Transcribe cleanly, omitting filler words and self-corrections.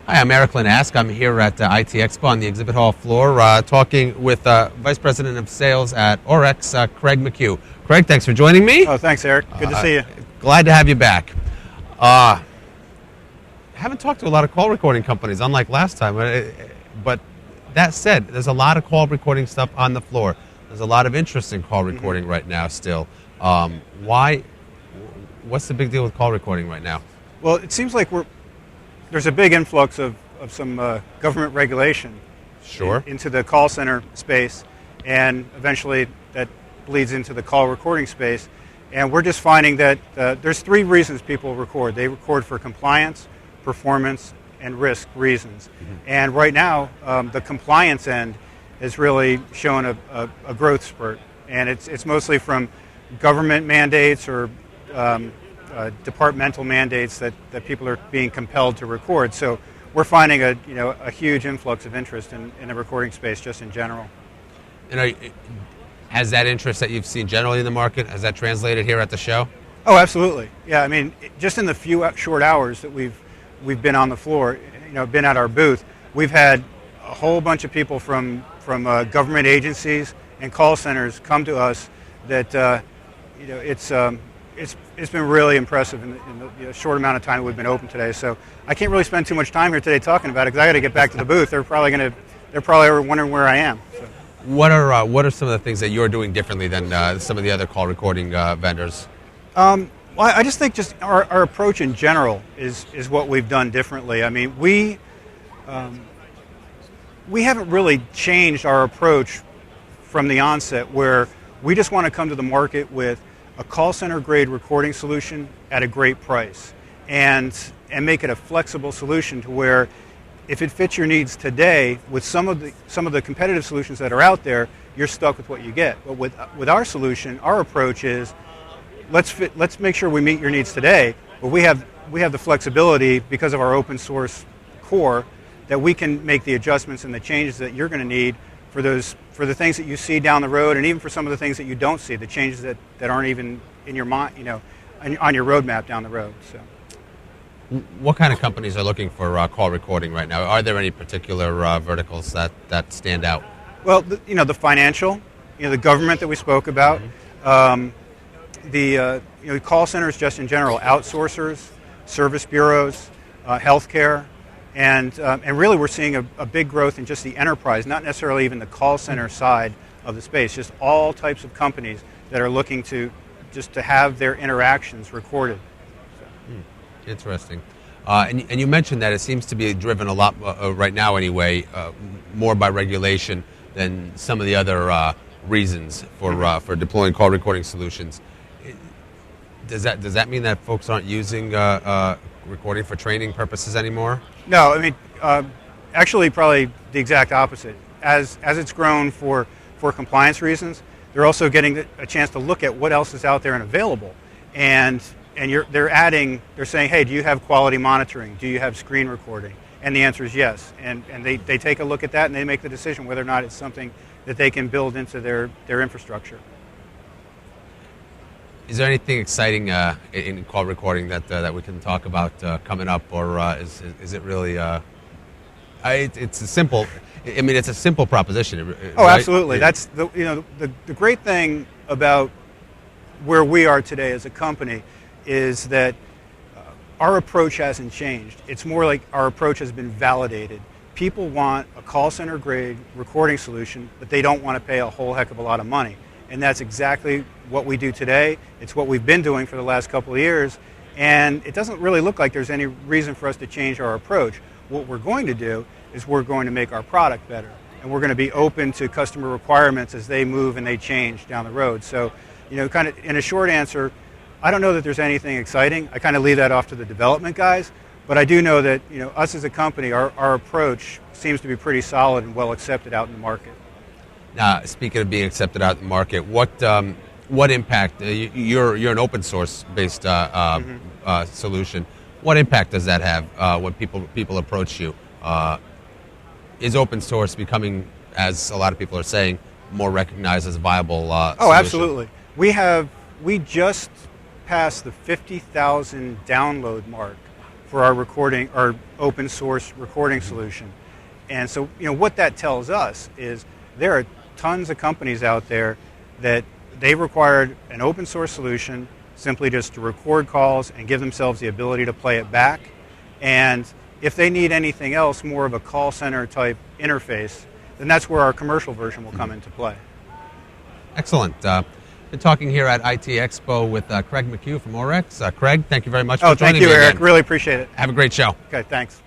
Hi, I'm Erik Linask. I'm here at IT Expo on the exhibit hall floor talking with Vice President of Sales at Orecx, Craig McCue. Craig, thanks for joining me. Oh, thanks, Erik. Good to see you. Glad to have you back. Haven't talked to a lot of call recording companies, unlike last time. But that said, there's a lot of call recording stuff on the floor. There's a lot of interest in call recording right now still. What's the big deal with call recording right now? Well, it seems like there's a big influx of some government regulation into the call center space, and eventually that bleeds into the call recording space. And we're just finding that there's three reasons people record. They record for compliance, performance, and risk reasons. And right now, the compliance end has really shown a growth spurt. And it's mostly from government mandates or departmental mandates that people are being compelled to record. So we're finding a huge influx of interest in the recording space just in general. And has that interest that you've seen generally in the market, has that translated here at the show? Oh, absolutely. Yeah, I mean, just in the few short hours that we've been on the floor, been at our booth, we've had a whole bunch of people from government agencies and call centers come to us that it's been really impressive in the short amount of time that we've been open today. So I can't really spend too much time here today talking about it because I got to get back to the booth. They're probably wondering where I am. So. What are some of the things that you're doing differently than some of the other call recording vendors? Well, I just think our approach in general is what we've done differently. I mean, we haven't really changed our approach from the onset, where we just want to come to the market with a call center grade recording solution at a great price, and make it a flexible solution to where if it fits your needs today, with some of the competitive solutions that are out there, you're stuck with what you get. But with our solution, our approach is let's make sure we meet your needs today, but we have the flexibility because of our open source core that we can make the adjustments and the changes that you're going to need for the things that you see down the road, and even for some of the things that you don't see, the changes that aren't even in your mind, on your roadmap down the road. So, what kind of companies are looking for call recording right now? Are there any particular verticals that stand out? Well, the financial, the government that we spoke about, the call centers just in general, outsourcers, service bureaus, healthcare. And really we're seeing a big growth in just the enterprise, not necessarily even the call center side of the space, just all types of companies that are looking to have their interactions recorded. So. Interesting. And you mentioned that it seems to be driven a lot, right now anyway, more by regulation than some of the other reasons for deploying call recording solutions. Does that mean that folks aren't using recording for training purposes anymore? No, I mean, actually probably the exact opposite. As it's grown for compliance reasons, they're also getting a chance to look at what else is out there and available. And they're saying, hey, do you have quality monitoring? Do you have screen recording? And the answer is yes. And they take a look at that and they make the decision whether or not it's something that they can build into their infrastructure. Is there anything exciting in call recording that we can talk about coming up, or is it really? It's a simple. I mean, it's a simple proposition. Oh, right? Absolutely. That's the great thing about where we are today as a company is that our approach hasn't changed. It's more like our approach has been validated. People want a call center grade recording solution, but they don't want to pay a whole heck of a lot of money. And that's exactly what we do today. It's what we've been doing for the last couple of years. And it doesn't really look like there's any reason for us to change our approach. What we're going to do is we're going to make our product better. And we're going to be open to customer requirements as they move and they change down the road. So, kind of in a short answer, I don't know that there's anything exciting. I kind of leave that off to the development guys. But I do know that, us as a company, our approach seems to be pretty solid and well accepted out in the market. Now, speaking of being accepted out in the market, what impact? You're an open source based solution. What impact does that have when people approach you? Is open source becoming, as a lot of people are saying, more recognized as a viable solution? Oh, absolutely. We just passed the 50,000 download mark for our open source recording solution. And so, what that tells us is there are tons of companies out there that they required an open source solution simply just to record calls and give themselves the ability to play it back. And if they need anything else, more of a call center type interface, then that's where our commercial version will come into play. Excellent. Been talking here at IT Expo with Craig McCue from Orecx. Craig, thank you very much for joining me. Thank you, Erik. Again. Really appreciate it. Have a great show. Okay, thanks.